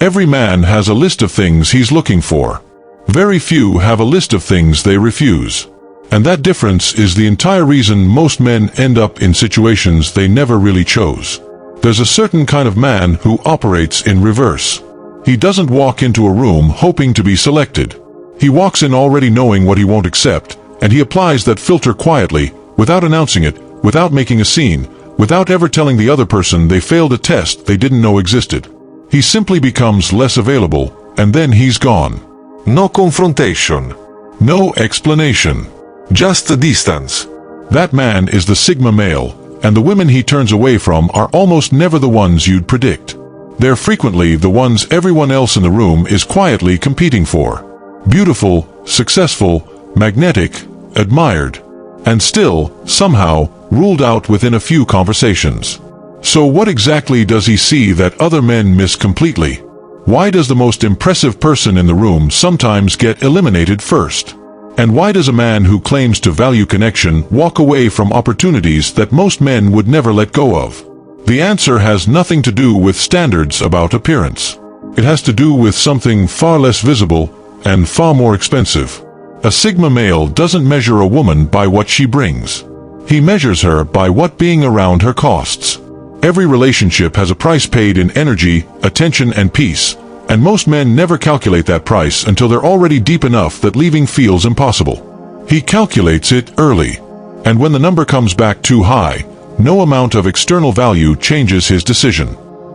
Every man has a list of things he's looking for. Very few have a list of things they refuse. And that difference is the entire reason most men end up in situations they never really chose. There's a certain kind of man who operates in reverse. He doesn't walk into a room hoping to be selected. He walks in already knowing what he won't accept, and he applies that filter quietly, without announcing it, without making a scene, without ever telling the other person they failed a test they didn't know existed. He simply becomes less available, and then he's gone. No confrontation. No explanation. Just a distance. That man is the Sigma male, and the women he turns away from are almost never the ones you'd predict. They're frequently the ones everyone else in the room is quietly competing for. Beautiful, successful, magnetic, admired, and still, somehow, ruled out within a few conversations. So what exactly does he see that other men miss completely? Why does the most impressive person in the room sometimes get eliminated first? And why does a man who claims to value connection walk away from opportunities that most men would never let go of? The answer has nothing to do with standards about appearance. It has to do with something far less visible and far more expensive. A Sigma male doesn't measure a woman by what she brings. He measures her by what being around her costs. Every relationship has a price paid in energy, attention, and peace, and most men never calculate that price until they're already deep enough that leaving feels impossible. He calculates it early, and when the number comes back too high, no amount of external value changes his decision.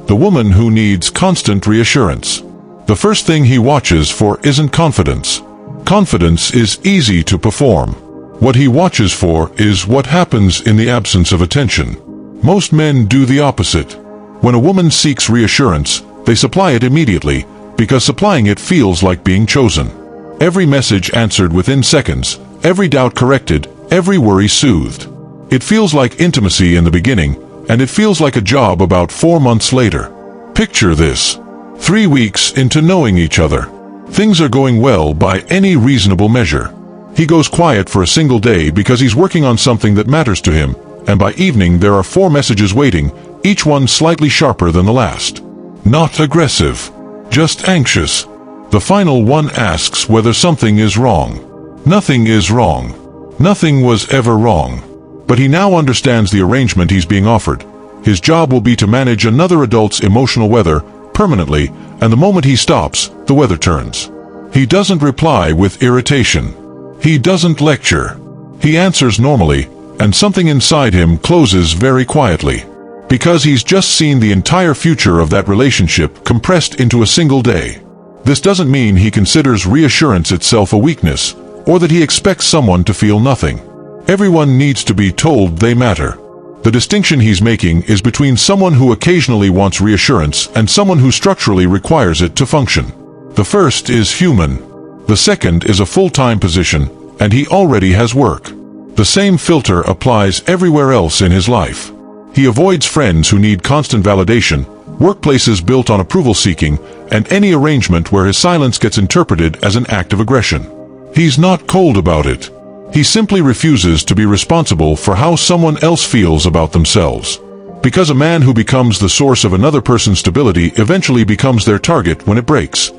The woman who needs constant reassurance. The first thing he watches for isn't confidence. Confidence is easy to perform. What he watches for is what happens in the absence of attention. Most men do the opposite. When a woman seeks reassurance, they supply it immediately, because supplying it feels like being chosen. Every message answered within seconds, every doubt corrected, every worry soothed. It feels like intimacy in the beginning, and it feels like a job about 4 months later. Picture this. 3 weeks into knowing each other. Things are going well by any reasonable measure. He goes quiet for a single day because he's working on something that matters to him, and by evening there are 4 messages waiting, each one slightly sharper than the last. Not aggressive, just anxious. The final one asks whether something is wrong. Nothing is wrong. Nothing was ever wrong. But he now understands the arrangement he's being offered. His job will be to manage another adult's emotional weather permanently, and the moment he stops, the weather turns. He doesn't reply with irritation. He doesn't lecture. He answers normally, and something inside him closes very quietly. Because he's just seen the entire future of that relationship compressed into a single day. This doesn't mean he considers reassurance itself a weakness, or that he expects someone to feel nothing. Everyone needs to be told they matter. The distinction he's making is between someone who occasionally wants reassurance and someone who structurally requires it to function. The first is human. The second is a full-time position, and he already has work. The same filter applies everywhere else in his life. He avoids friends who need constant validation, workplaces built on approval-seeking, and any arrangement where his silence gets interpreted as an act of aggression. He's not cold about it. He simply refuses to be responsible for how someone else feels about themselves. Because a man who becomes the source of another person's stability eventually becomes their target when it breaks.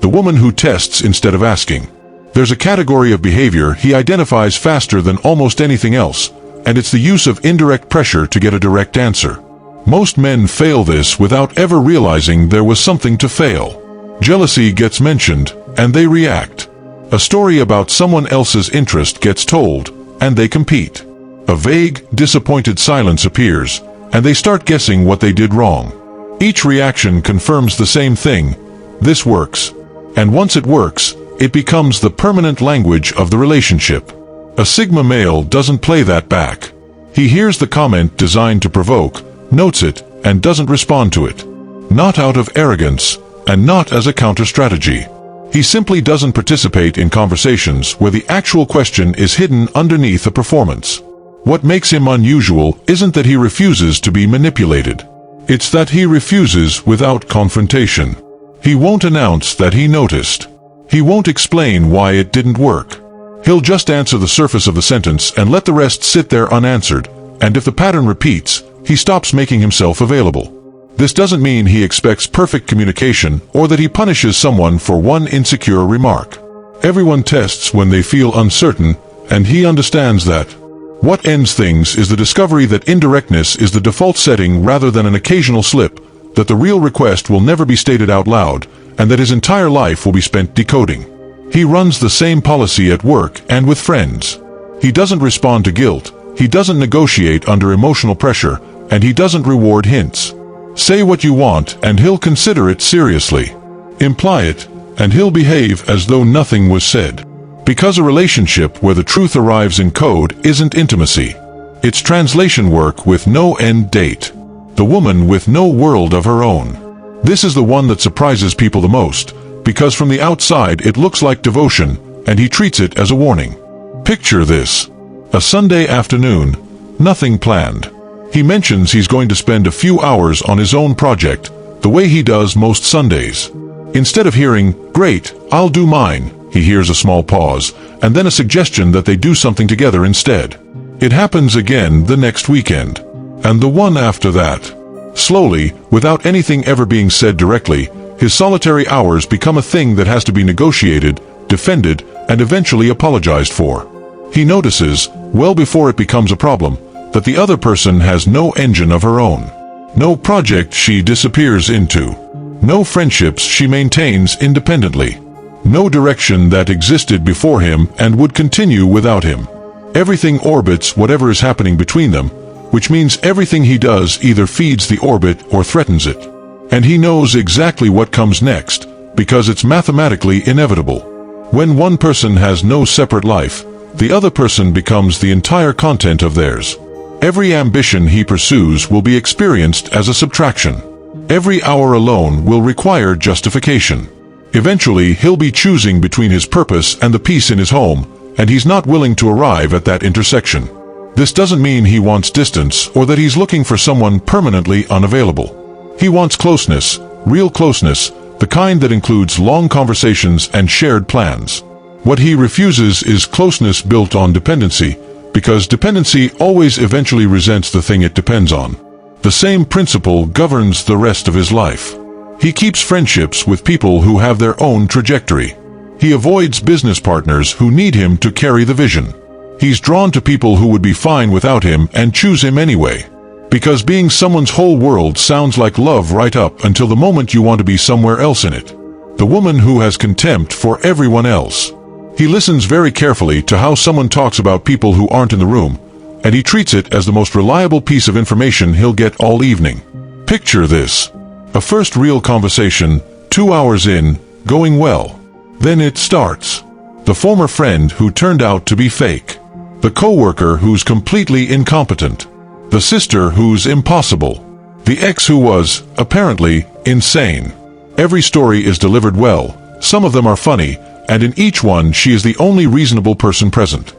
The woman who tests instead of asking. There's a category of behavior he identifies faster than almost anything else, and it's the use of indirect pressure to get a direct answer. Most men fail this without ever realizing there was something to fail. Jealousy gets mentioned, and they react. A story about someone else's interest gets told, and they compete. A vague, disappointed silence appears, and they start guessing what they did wrong. Each reaction confirms the same thing: this works. And once it works, it becomes the permanent language of the relationship. A Sigma male doesn't play that back. He hears the comment designed to provoke, notes it, and doesn't respond to it. Not out of arrogance, and not as a counter-strategy. He simply doesn't participate in conversations where the actual question is hidden underneath a performance. What makes him unusual isn't that he refuses to be manipulated. It's that he refuses without confrontation. He won't announce that he noticed. He won't explain why it didn't work. He'll just answer the surface of the sentence and let the rest sit there unanswered, and if the pattern repeats, he stops making himself available. This doesn't mean he expects perfect communication or that he punishes someone for one insecure remark. Everyone tests when they feel uncertain, and he understands that. What ends things is the discovery that indirectness is the default setting rather than an occasional slip, that the real request will never be stated out loud, and that his entire life will be spent decoding. He runs the same policy at work and with friends. He doesn't respond to guilt, he doesn't negotiate under emotional pressure, and he doesn't reward hints. Say what you want and he'll consider it seriously. Imply it, and he'll behave as though nothing was said. Because a relationship where the truth arrives in code isn't intimacy. It's translation work with no end date. The woman with no world of her own. This is the one that surprises people the most, because from the outside it looks like devotion, and he treats it as a warning. Picture this. A Sunday afternoon, nothing planned. He mentions he's going to spend a few hours on his own project, the way he does most Sundays. Instead of hearing, "Great, I'll do mine," he hears a small pause, and then a suggestion that they do something together instead. It happens again the next weekend. And the one after that. Slowly, without anything ever being said directly, his solitary hours become a thing that has to be negotiated, defended, and eventually apologized for. He notices, well before it becomes a problem, that the other person has no engine of her own. No project she disappears into. No friendships she maintains independently. No direction that existed before him and would continue without him. Everything orbits whatever is happening between them, which means everything he does either feeds the orbit or threatens it. And he knows exactly what comes next, because it's mathematically inevitable. When one person has no separate life, the other person becomes the entire content of theirs. Every ambition he pursues will be experienced as a subtraction. Every hour alone will require justification. Eventually, he'll be choosing between his purpose and the peace in his home, and he's not willing to arrive at that intersection. This doesn't mean he wants distance or that he's looking for someone permanently unavailable. He wants closeness, real closeness, the kind that includes long conversations and shared plans. What he refuses is closeness built on dependency, because dependency always eventually resents the thing it depends on. The same principle governs the rest of his life. He keeps friendships with people who have their own trajectory. He avoids business partners who need him to carry the vision. He's drawn to people who would be fine without him and choose him anyway. Because being someone's whole world sounds like love right up until the moment you want to be somewhere else in it. The woman who has contempt for everyone else. He listens very carefully to how someone talks about people who aren't in the room, and he treats it as the most reliable piece of information he'll get all evening. Picture this. A first real conversation, 2 hours in, going well. Then it starts. The former friend who turned out to be fake. The coworker who's completely incompetent. The sister who's impossible. The ex who was, apparently, insane. Every story is delivered well, some of them are funny, and in each one she is the only reasonable person present.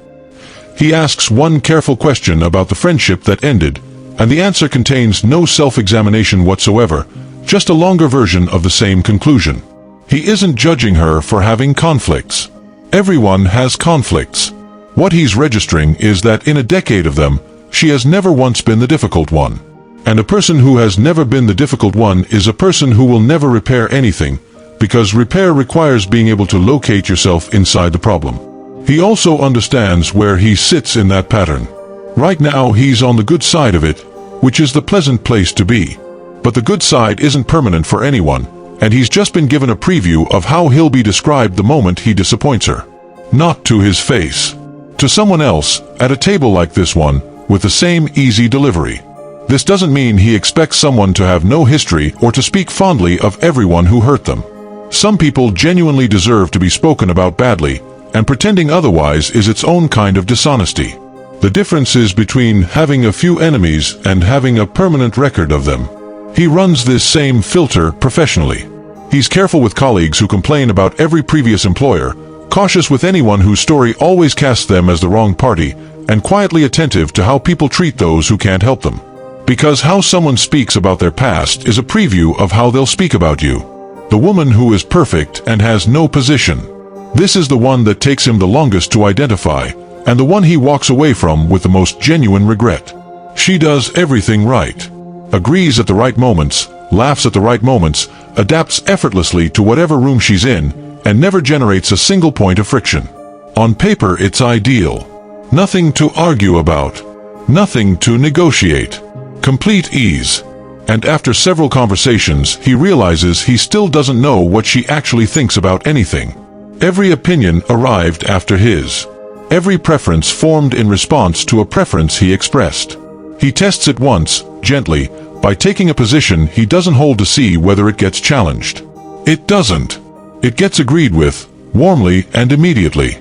He asks one careful question about the friendship that ended, and the answer contains no self-examination whatsoever, just a longer version of the same conclusion. He isn't judging her for having conflicts. Everyone has conflicts. What he's registering is that in a decade of them, she has never once been the difficult one. And a person who has never been the difficult one is a person who will never repair anything, because repair requires being able to locate yourself inside the problem. He also understands where he sits in that pattern. Right now he's on the good side of it, which is the pleasant place to be. But the good side isn't permanent for anyone, and he's just been given a preview of how he'll be described the moment he disappoints her. Not to his face. To someone else, at a table like this one, with the same easy delivery. This doesn't mean he expects someone to have no history or to speak fondly of everyone who hurt them. Some people genuinely deserve to be spoken about badly, and pretending otherwise is its own kind of dishonesty. The difference is between having a few enemies and having a permanent record of them. He runs this same filter professionally. He's careful with colleagues who complain about every previous employer, cautious with anyone whose story always casts them as the wrong party, and quietly attentive to how people treat those who can't help them. Because how someone speaks about their past is a preview of how they'll speak about you. The woman who is perfect and has no position. This is the one that takes him the longest to identify, and the one he walks away from with the most genuine regret. She does everything right. Agrees at the right moments, laughs at the right moments, adapts effortlessly to whatever room she's in, and never generates a single point of friction. On paper, it's ideal. Nothing to argue about. Nothing to negotiate. Complete ease. And after several conversations, he realizes he still doesn't know what she actually thinks about anything. Every opinion arrived after his. Every preference formed in response to a preference he expressed. He tests it once, gently, by taking a position he doesn't hold to see whether it gets challenged. It doesn't. It gets agreed with, warmly and immediately.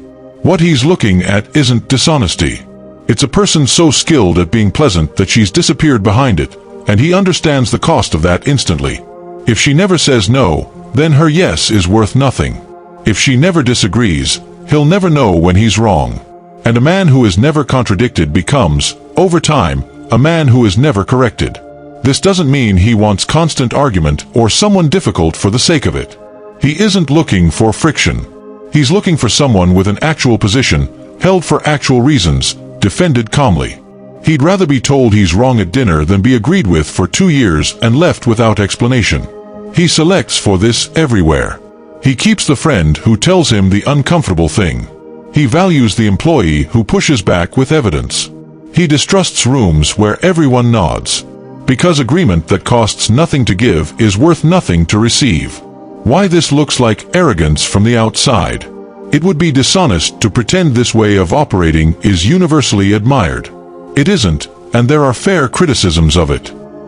What he's looking at isn't dishonesty. It's a person so skilled at being pleasant that she's disappeared behind it, and he understands the cost of that instantly. If she never says no, then her yes is worth nothing. If she never disagrees, he'll never know when he's wrong. And a man who is never contradicted becomes, over time, a man who is never corrected. This doesn't mean he wants constant argument or someone difficult for the sake of it. He isn't looking for friction. He's looking for someone with an actual position, held for actual reasons, defended calmly. He'd rather be told he's wrong at dinner than be agreed with for 2 years and left without explanation. He selects for this everywhere. He keeps the friend who tells him the uncomfortable thing. He values the employee who pushes back with evidence. He distrusts rooms where everyone nods. Because agreement that costs nothing to give is worth nothing to receive. Why this looks like arrogance from the outside. It would be dishonest to pretend this way of operating is universally admired. It isn't, and there are fair criticisms of it.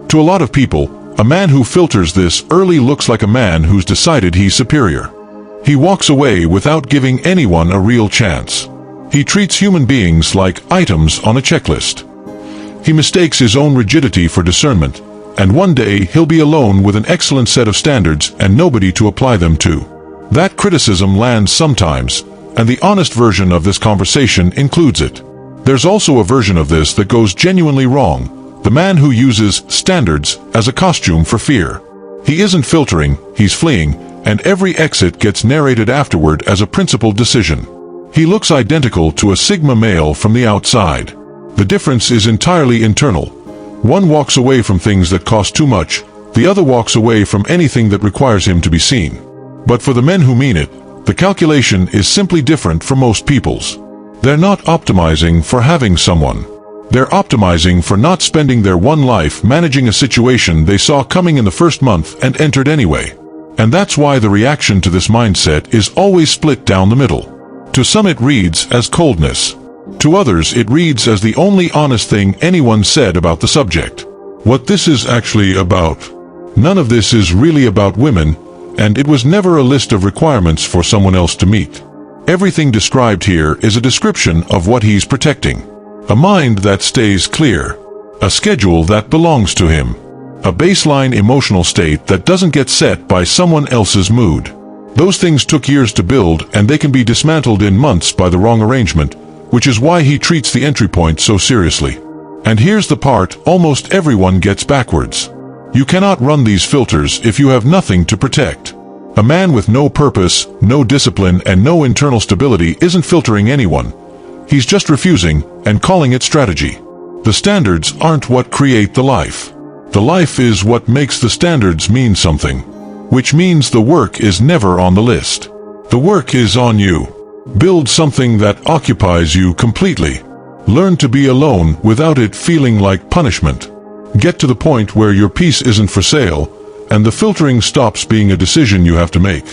To a lot of people, a man who filters this early looks like a man who's decided he's superior. He walks away without giving anyone a real chance. He treats human beings like items on a checklist. He mistakes his own rigidity for discernment, and one day he'll be alone with an excellent set of standards and nobody to apply them to. That criticism lands sometimes, and the honest version of this conversation includes it. There's also a version of this that goes genuinely wrong, the man who uses standards as a costume for fear. He isn't filtering, he's fleeing, and every exit gets narrated afterward as a principled decision. He looks identical to a Sigma male from the outside. The difference is entirely internal. One walks away from things that cost too much, the other walks away from anything that requires him to be seen. But for the men who mean it, the calculation is simply different for most people's. They're not optimizing for having someone. They're optimizing for not spending their one life managing a situation they saw coming in the first month and entered anyway. And that's why the reaction to this mindset is always split down the middle. To some it reads as coldness. To others it reads as the only honest thing anyone said about the subject. What this is actually about. None of this is really about women, and it was never a list of requirements for someone else to meet. Everything described here is a description of what he's protecting. A mind that stays clear. A schedule that belongs to him. A baseline emotional state that doesn't get set by someone else's mood. Those things took years to build, and they can be dismantled in months by the wrong arrangement, which is why he treats the entry point so seriously. And here's the part almost everyone gets backwards. You cannot run these filters if you have nothing to protect. A man with no purpose, no discipline, and no internal stability isn't filtering anyone. He's just refusing and calling it strategy. The standards aren't what create the life. The life is what makes the standards mean something. Which means the work is never on the list. The work is on you. Build something that occupies you completely. Learn to be alone without it feeling like punishment. Get to the point where your peace isn't for sale, and the filtering stops being a decision you have to make.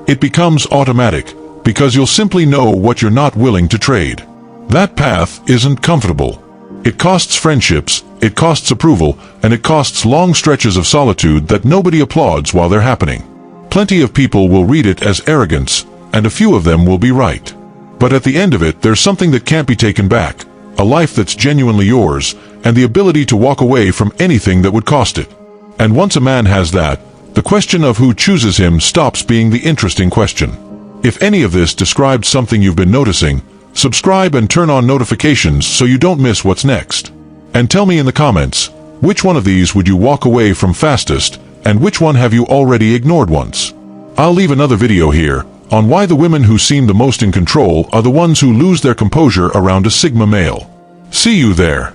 It becomes automatic, because you'll simply know what you're not willing to trade. That path isn't comfortable. It costs friendships, it costs approval, and it costs long stretches of solitude that nobody applauds while they're happening. Plenty of people will read it as arrogance, and a few of them will be right. But at the end of it, there's something that can't be taken back, a life that's genuinely yours, and the ability to walk away from anything that would cost it. And once a man has that, the question of who chooses him stops being the interesting question. If any of this describes something you've been noticing, subscribe and turn on notifications so you don't miss what's next. And tell me in the comments, which one of these would you walk away from fastest, and which one have you already ignored once? I'll leave another video here on why the women who seem the most in control are the ones who lose their composure around a Sigma male. See you there.